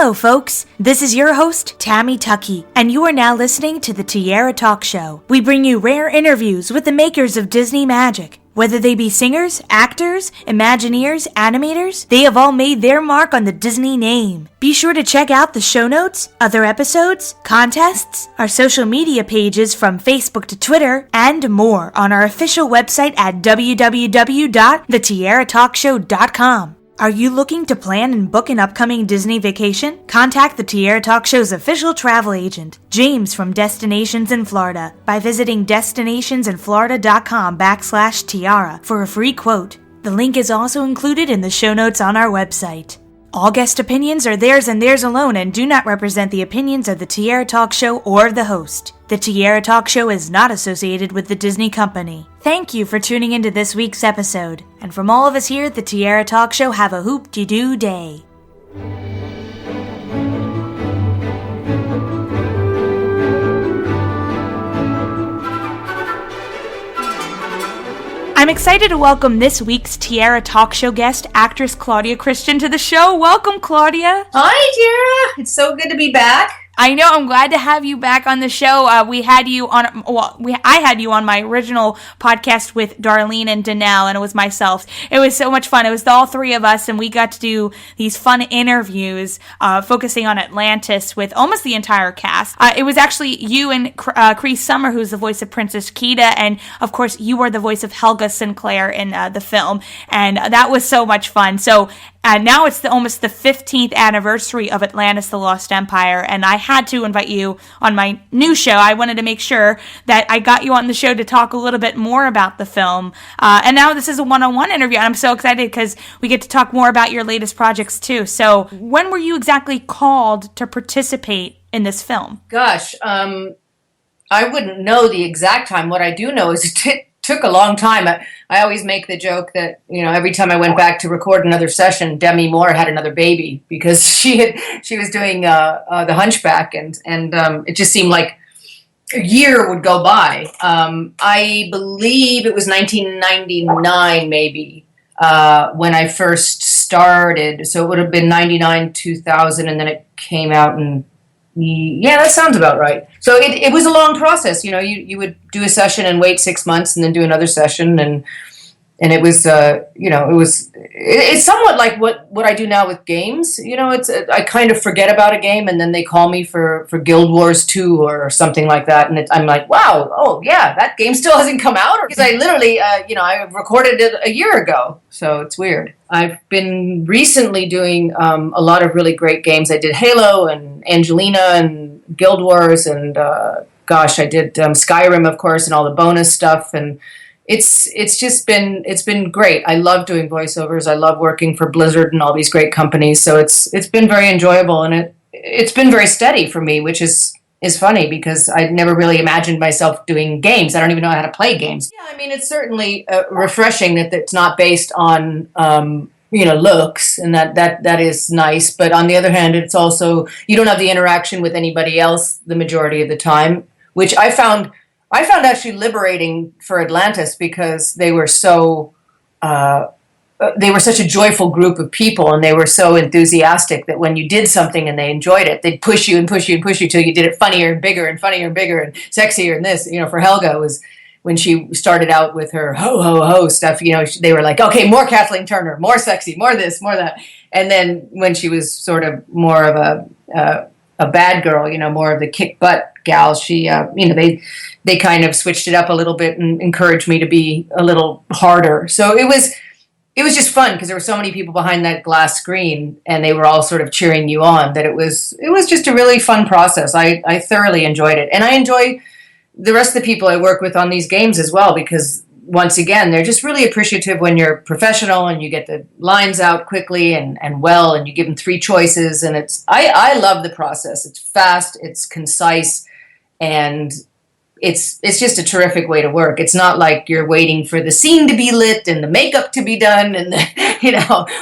Hello, folks. This is your host, Tammy Tuckey, and you are now listening to the Tiara Talk Show. We bring you rare interviews with the makers of Disney magic. Whether they be singers, actors, Imagineers, animators, they have all made their mark on the Disney name. Be sure to check out the show notes, other episodes, contests, our social media pages from Facebook to Twitter, and more on our official website at www.thetiaratalkshow.com. Are you looking to plan and book an upcoming Disney vacation? Contact the Tiara Talk Show's official travel agent, James from Destinations in Florida, by visiting destinationsinflorida.com/tiara for a free quote. The link is also included in the show notes on our website. All guest opinions are theirs and theirs alone and do not represent the opinions of the Tiara Talk Show or the host. The Tiara Talk Show is not associated with the Disney Company. Thank you for tuning into this week's episode. And from all of us here at the Tiara Talk Show, have a hoop-de-doo day. I'm excited to welcome this week's Tiara Talk Show guest, actress Claudia Christian, to the show. Welcome, Claudia. Hi, Tiara. It's so good to be back. I know. I'm glad to have you back on the show. I had you on my original podcast with Darlene and Danelle, and it was myself. It was so much fun. It was all three of us, and we got to do these fun interviews focusing on Atlantis with almost the entire cast. It was actually you and Cree Summer, who's the voice of Princess Kida, and of course, you were the voice of Helga Sinclair in the film, and that was so much fun. So now it's almost the 15th anniversary of Atlantis, the Lost Empire, and I had to invite you on my new show. I wanted to make sure that I got you on the show to talk a little bit more about the film. And now this is a one-on-one interview, and I'm so excited because we get to talk more about your latest projects too. So when were you exactly called to participate in this film? Gosh, I wouldn't know the exact time. What I do know is it took a long time. I always make the joke that, every time I went back to record another session, Demi Moore had another baby because she was doing The Hunchback, and it just seemed like a year would go by. I believe it was 1999 maybe when I first started. So it would have been 99, 2000, and then it came out in yeah, that sounds about right. So it was a long process. You would do a session and wait 6 months and then do another session, and it was it's somewhat like what I do now with games. I kind of forget about a game and then they call me for Guild Wars 2 or something like that, and I'm like, wow, oh yeah, that game still hasn't come out, because I literally I recorded it a year ago. So it's weird. I've been recently doing a lot of really great games. I did Halo and Angelina and Guild Wars, and I did Skyrim, of course, and all the bonus stuff. And it's been great. I love doing voiceovers. I love working for Blizzard and all these great companies. So it's been very enjoyable, and it's been very steady for me, which is funny because I'd never really imagined myself doing games. I don't even know how to play games. Yeah, I mean, it's certainly refreshing that it's not based on, looks, and that is nice. But on the other hand, it's also, you don't have the interaction with anybody else the majority of the time, which I found actually liberating for Atlantis, because they were so, they were such a joyful group of people, and they were so enthusiastic that when you did something and they enjoyed it, they'd push you and push you and push you till you did it funnier and bigger and funnier and bigger and sexier. And this, for Helga, was when she started out with her ho ho ho stuff. They were like, okay, more Kathleen Turner, more sexy, more this, more that. And then when she was sort of more of a bad girl, more of the kick butt gal, she, they kind of switched it up a little bit and encouraged me to be a little harder. So it was just fun because there were so many people behind that glass screen, and they were all sort of cheering you on, that it was just a really fun process. I thoroughly enjoyed it. And I enjoy the rest of the people I work with on these games as well, because once again, they're just really appreciative when you're professional and you get the lines out quickly and well, and you give them 3 choices. And I love the process. It's fast, it's concise, and it's just a terrific way to work. It's not like you're waiting for the scene to be lit and the makeup to be done and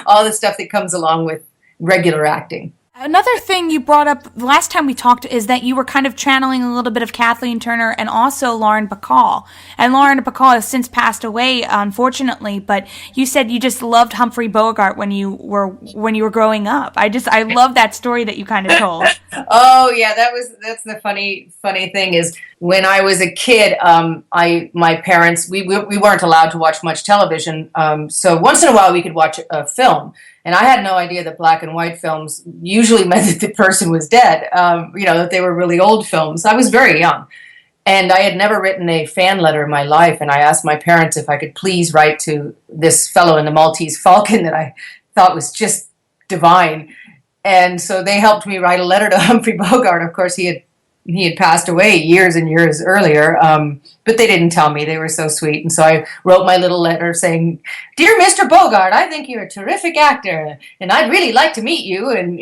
all the stuff that comes along with regular acting. Another thing you brought up last time we talked is that you were kind of channeling a little bit of Kathleen Turner and also Lauren Bacall. And Lauren Bacall has since passed away, unfortunately, but you said you just loved Humphrey Bogart when you were growing up. I love that story that you kind of told. Oh yeah, that's the funny thing is when I was a kid, my parents we weren't allowed to watch much television, so once in a while we could watch a film. And I had no idea that black and white films usually meant that the person was dead, that they were really old films. I was very young. And I had never written a fan letter in my life. And I asked my parents if I could please write to this fellow in the Maltese Falcon that I thought was just divine. And so they helped me write a letter to Humphrey Bogart. Of course, he had passed away years and years earlier, but they didn't tell me. They were so sweet. And so I wrote my little letter saying, "Dear Mr. Bogart, I think you're a terrific actor, and I'd really like to meet you." And,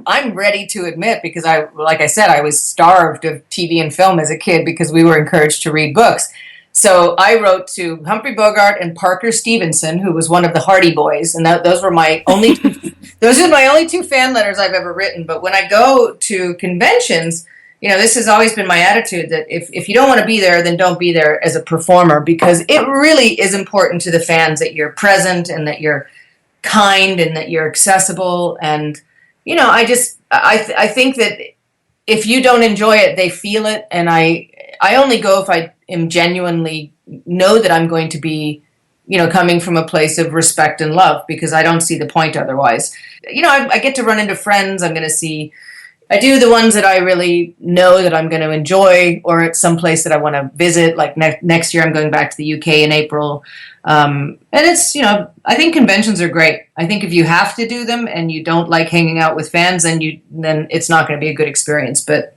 I'm ready to admit, because like I said, I was starved of TV and film as a kid because we were encouraged to read books. So I wrote to Humphrey Bogart and Parker Stevenson, who was one of the Hardy Boys, and those were my only those are my only two fan letters I've ever written. But when I go to conventions, this has always been my attitude, that if you don't want to be there, then don't be there as a performer, because it really is important to the fans that you're present and that you're kind and that you're accessible. And I think that if you don't enjoy it, they feel it, and I only go if I am genuinely know that I'm going to be, coming from a place of respect and love, because I don't see the point otherwise. I get to run into friends. I do the ones that I really know that I'm going to enjoy, or at some place that I want to visit. Like next year, I'm going back to the UK in April. And it's, I think conventions are great. I think if you have to do them and you don't like hanging out with fans, then it's not going to be a good experience. But,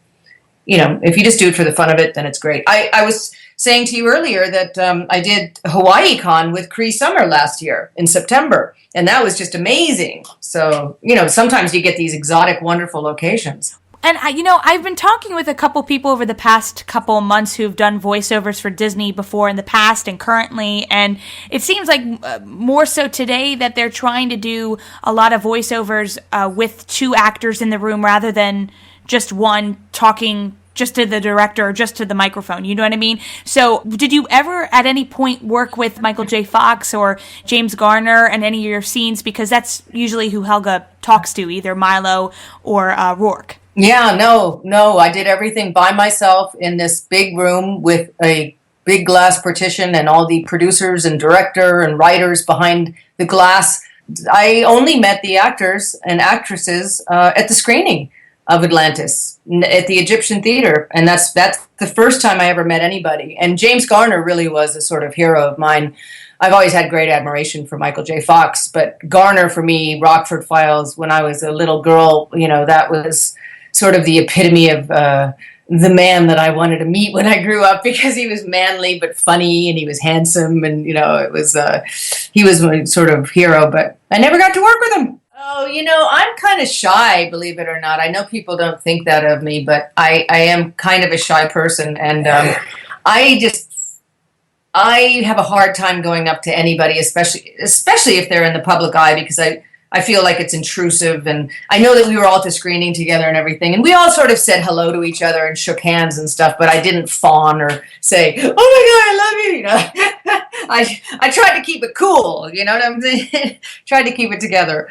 if you just do it for the fun of it, then it's great. I was saying to you earlier that I did Hawaii Con with Cree Summer last year in September, and that was just amazing. So, sometimes you get these exotic, wonderful locations. And, I've been talking with a couple people over the past couple months who've done voiceovers for Disney before in the past and currently, and it seems like more so today that they're trying to do a lot of voiceovers with two actors in the room rather than just one talking just to the director or just to the microphone. You know what I mean? So did you ever at any point work with Michael J. Fox or James Garner in any of your scenes? Because that's usually who Helga talks to, either Milo or Rourke. Yeah, no. I did everything by myself in this big room with a big glass partition and all the producers and director and writers behind the glass. I only met the actors and actresses at the screening of Atlantis at the Egyptian Theater. And that's the first time I ever met anybody. And James Garner really was a sort of hero of mine. I've always had great admiration for Michael J. Fox, but Garner for me, Rockford Files, when I was a little girl, that was sort of the epitome of the man that I wanted to meet when I grew up, because he was manly but funny, and he was handsome, and it was he was a sort of hero, but I never got to work with him. Oh, I'm kind of shy, believe it or not. I know people don't think that of me, but I am kind of a shy person, and I have a hard time going up to anybody, especially if they're in the public eye, because I feel like it's intrusive. And I know that we were all at the screening together and everything, and we all sort of said hello to each other and shook hands and stuff, but I didn't fawn or say, "Oh my God, I love you." I tried to keep it cool, you know what I'm saying? Tried to keep it together.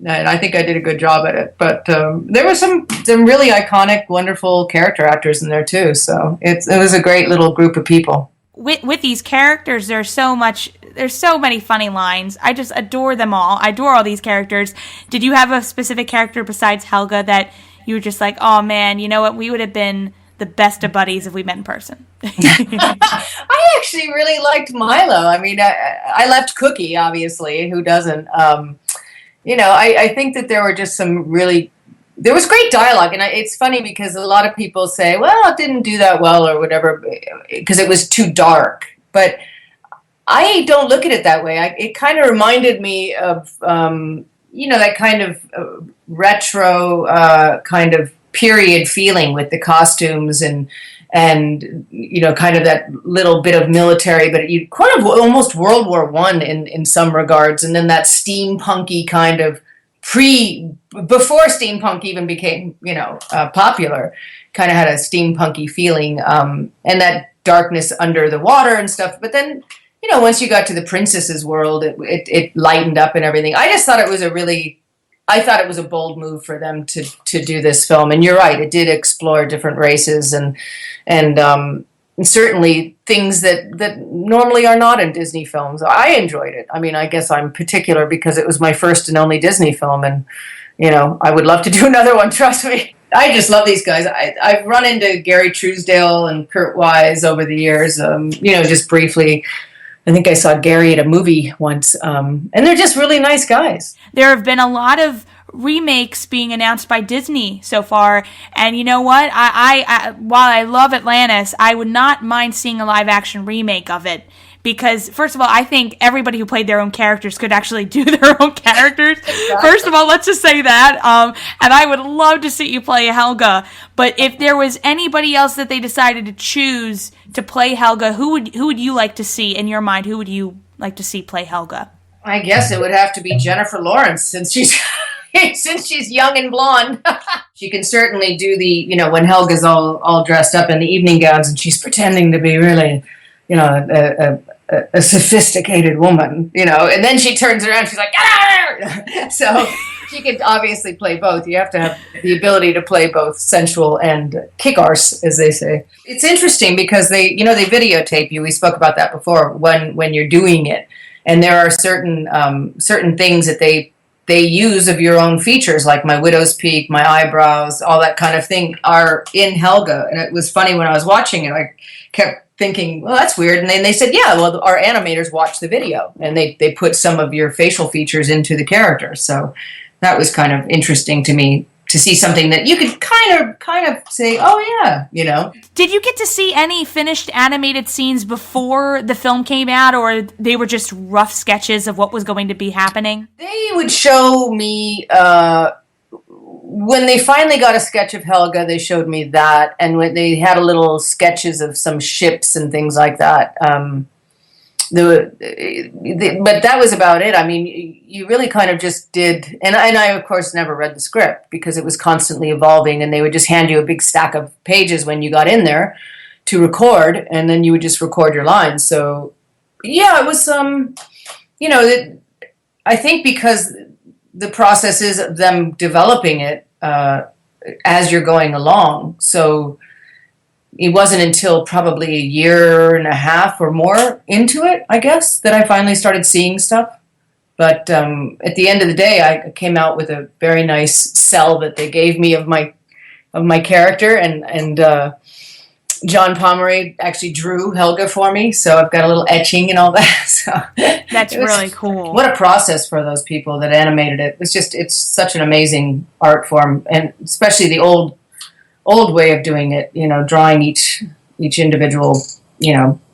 And I think I did a good job at it. But there were some really iconic, wonderful character actors in there too. So it was a great little group of people. With these characters, there's so many funny lines. I just adore them all. I adore all these characters. Did you have a specific character besides Helga that you were just like, oh man, you know what? We would have been the best of buddies if we met in person. I actually really liked Milo. I mean, I left Cookie, obviously. Who doesn't? I think that there were just there was great dialogue, and it's funny because a lot of people say, well, it didn't do that well or whatever because it was too dark. But I don't look at it that way. It kind of reminded me of, that kind of retro kind of period feeling with the costumes and kind of that little bit of military, but you kind of almost World War I in some regards, and then that steampunky kind of before steampunk even became, popular, kind of had a steampunky feeling, and that darkness under the water and stuff. But then, once you got to the princess's world, it lightened up and everything. I just thought it was a bold move for them to do this film. And you're right, it did explore different races and certainly things that normally are not in Disney films. I enjoyed it. I mean, I guess I'm particular because it was my first and only Disney film, and I would love to do another one, trust me. I just love these guys. I've run into Gary Truesdale and Kurt Wise over the years, just briefly. I think I saw Gary at a movie once, and they're just really nice guys. There have been a lot of remakes being announced by Disney so far, and you know what? I while I love Atlantis, I would not mind seeing a live-action remake of it. Because, first of all, I think everybody who played their own characters could actually do their own characters. Exactly. First of all, let's just say that. And I would love to see you play Helga. But if there was anybody else that they decided to choose to play Helga, who would you like to see, in your mind, who would you like to see play Helga? I guess it would have to be Jennifer Lawrence, since she's young and blonde. She can certainly do the, when Helga's all dressed up in the evening gowns and she's pretending to be really, a sophisticated woman, and then she turns around, she's like, ah! So she could obviously play both. You have to have the ability to play both sensual and kick-arse, as they say. It's interesting because they videotape you. We spoke about that before when you're doing it, and there are certain things that they use of your own features, like my widow's peak, my eyebrows, all that kind of thing are in Helga. And it was funny when I was watching it, I kept thinking, well, that's weird. And then they said, yeah, well, our animators watched the video and they put some of your facial features into the character. So that was kind of interesting to me, to see something that you could kind of say, oh yeah, Did you get to see any finished animated scenes before the film came out, or they were just rough sketches of what was going to be happening? They would show me, when they finally got a sketch of Helga, they showed me that, and when they had a little sketches of some ships and things like that. But that was about it. I mean, you really kind of just did, and I of course never read the script because it was constantly evolving, and they would just hand you a big stack of pages when you got in there to record, and then you would just record your lines. So yeah, it was I think because the process is of them developing it as you're going along. So it wasn't until probably a year and a half or more into it, I guess, that I finally started seeing stuff. But at the end of the day, I came out with a very nice cell that they gave me of my character, and John Pomeroy actually drew Helga for me, so I've got a little etching and all that. So that's really cool. What a process for those people that animated it. It's such an amazing art form, and especially the old way of doing it, drawing each individual,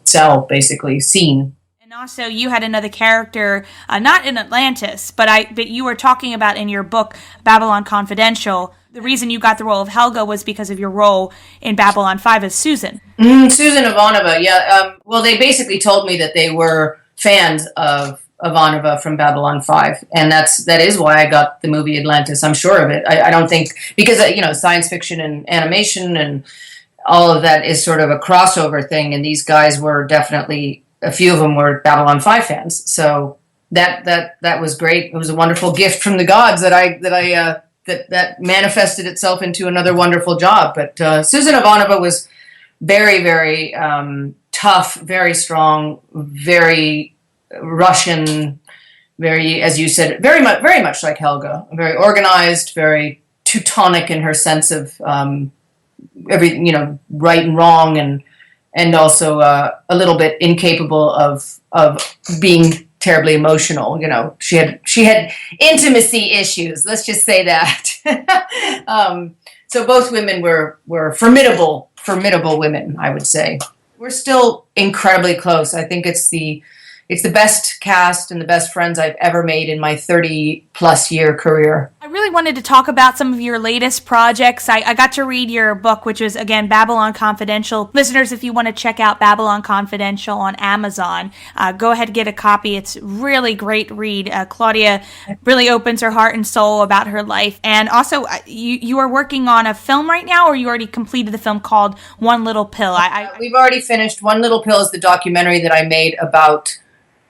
cell, basically, scene. And also, you had another character, not in Atlantis, but you were talking about in your book, Babylon Confidential. The reason you got the role of Helga was because of your role in Babylon 5 as Susan. Susan Ivanova, yeah. Well, they basically told me that they were fans of Ivanova from Babylon 5, and that is why I got the movie Atlantis. I'm sure of it. I don't think, because science fiction and animation and all of that is sort of a crossover thing, and these guys were definitely, a few of them were Babylon 5 fans. So that was great. It was a wonderful gift from the gods that manifested itself into another wonderful job. But Susan Ivanova was very, very tough, very strong, very Russian, very, as you said, very much like Helga, very organized, very Teutonic in her sense of right and wrong, and also a little bit incapable of being terribly emotional. She had intimacy issues. Let's just say that. So both women were formidable women, I would say. We're still incredibly close. I think it's the it's the best cast and the best friends I've ever made in my 30-plus year career. I really wanted to talk about some of your latest projects. I got to read your book, which was, again, Babylon Confidential. Listeners, if you want to check out Babylon Confidential on Amazon, go ahead and get a copy. It's really great read. Claudia really opens her heart and soul about her life. And also, you are working on a film right now, or you already completed the film called One Little Pill? We've already finished. One Little Pill is the documentary that I made about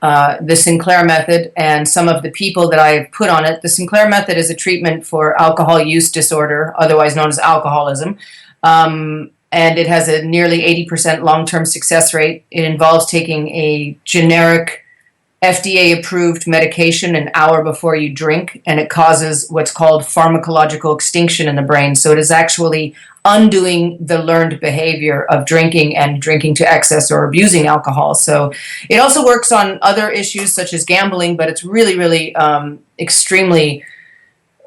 the Sinclair method and some of the people that I have put on it. The Sinclair method is a treatment for alcohol use disorder, otherwise known as alcoholism. And it has a nearly 80% long-term success rate. It involves taking a generic FDA-approved medication an hour before you drink, and it causes what's called pharmacological extinction in the brain. So it is actually undoing the learned behavior of drinking and drinking to excess or abusing alcohol. So it also works on other issues such as gambling, but it's really, really extremely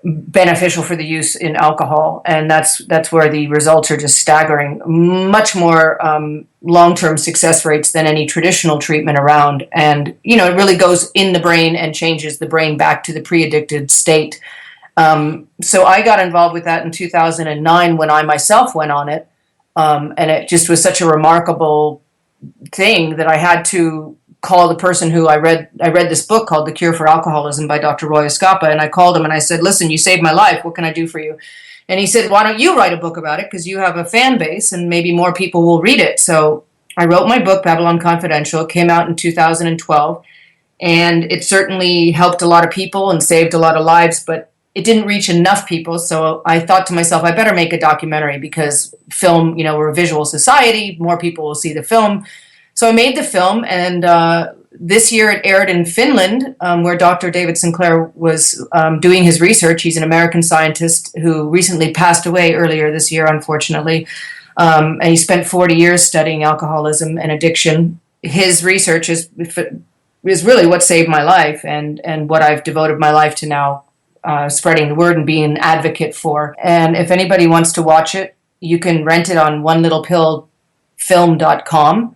beneficial for the use in alcohol, and that's where the results are just staggering. Much more long-term success rates than any traditional treatment around, and it really goes in the brain and changes the brain back to the pre-addicted state. So I got involved with that in 2009 when I myself went on it, and it just was such a remarkable thing that I had to call the person who I read this book called The Cure for Alcoholism by Dr. Roy Escapa, and I called him and I said, listen, you saved my life. What can I do for you? And he said, why don't you write a book about it? Because you have a fan base and maybe more people will read it. So I wrote my book, Babylon Confidential. It came out in 2012, and it certainly helped a lot of people and saved a lot of lives, but it didn't reach enough people. So I thought to myself, I better make a documentary because film, we're a visual society. More people will see the film. So I made the film, and this year it aired in Finland, where Dr. David Sinclair was doing his research. He's an American scientist who recently passed away earlier this year, unfortunately. And he spent 40 years studying alcoholism and addiction. His research is really what saved my life and what I've devoted my life to now, spreading the word and being an advocate for. And if anybody wants to watch it, you can rent it on onelittlepillfilm.com.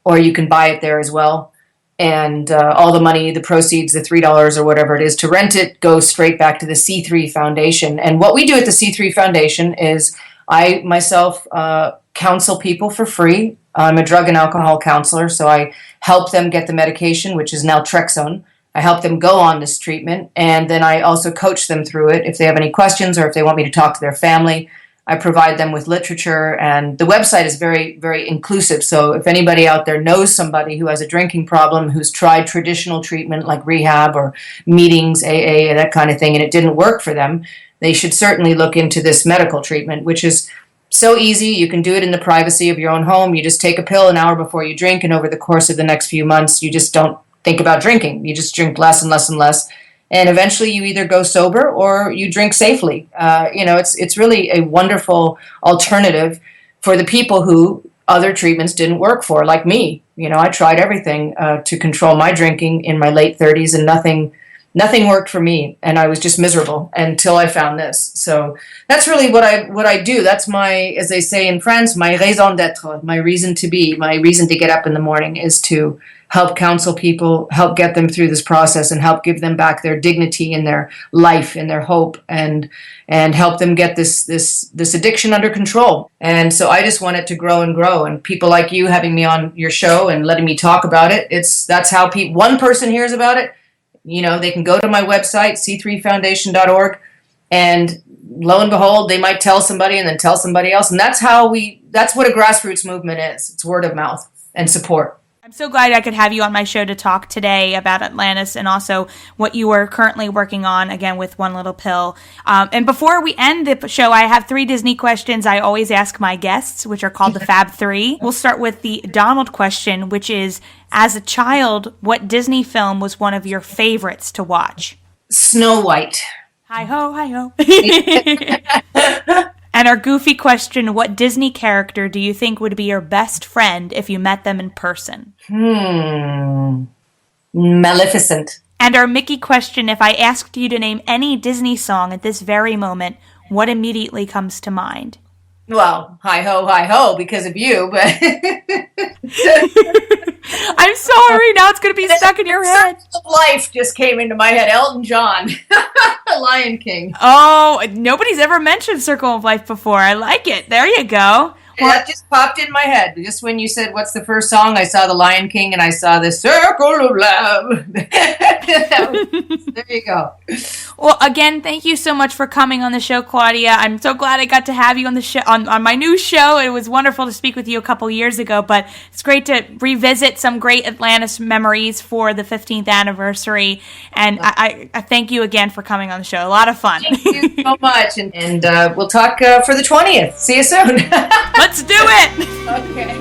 Or you can buy it there as well. And all the money, the proceeds, the $3 or whatever it is to rent it, goes straight back to the C3 Foundation. And what we do at the C3 Foundation is I myself counsel people for free. I'm a drug and alcohol counselor, so I help them get the medication, which is naltrexone. I help them go on this treatment, and then I also coach them through it if they have any questions or if they want me to talk to their family. I provide them with literature, and the website is very, very inclusive. So if anybody out there knows somebody who has a drinking problem, who's tried traditional treatment like rehab or meetings, AA, that kind of thing, and it didn't work for them, they should certainly look into this medical treatment, which is so easy. You can do it in the privacy of your own home. You just take a pill an hour before you drink, and over the course of the next few months, you just don't think about drinking. You just drink less and less and less. And eventually you either go sober or you drink safely. It's really a wonderful alternative for the people who other treatments didn't work for, like me. I tried everything to control my drinking in my late 30s, and nothing worked for me, and I was just miserable until I found this. So that's really what I do. That's my, as they say in France, my raison d'être, my reason to be, my reason to get up in the morning is to help counsel people, help get them through this process, and help give them back their dignity in their life and their hope, and help them get this addiction under control. And so I just want it to grow and grow. And people like you having me on your show and letting me talk about it, that's how one person hears about it. They can go to my website, c3foundation.org, and lo and behold, they might tell somebody and then tell somebody else. And that's what a grassroots movement is. It's word of mouth and support. I'm so glad I could have you on my show to talk today about Atlantis and also what you are currently working on, again, with One Little Pill. And before we end the show, I have 3 Disney questions I always ask my guests, which are called the Fab 3. We'll start with the Donald question, which is, as a child, what Disney film was one of your favorites to watch? Snow White. Hi-ho, hi-ho. And our goofy question, what Disney character do you think would be your best friend if you met them in person? Maleficent. And our Mickey question, if I asked you to name any Disney song at this very moment, what immediately comes to mind? Well, hi ho, because of you, but I'm sorry. Now it's going to be stuck in your head. Circle of Life just came into my head. Elton John, Lion King. Oh, nobody's ever mentioned Circle of Life before. I like it. There you go. That just popped in my head. Just when you said, what's the first song? I saw The Lion King and I saw the Circle of Love. There you go. Well, again, thank you so much for coming on the show, Claudia. I'm so glad I got to have you on the show, on my new show. It was wonderful to speak with you a couple years ago, but it's great to revisit some great Atlantis memories for the 15th anniversary. And I thank you again for coming on the show. A lot of fun. Thank you so much. And we'll talk for the 20th. See you soon. Let's do it! Okay.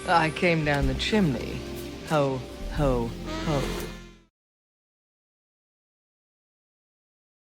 I came down the chimney. Ho, ho, ho.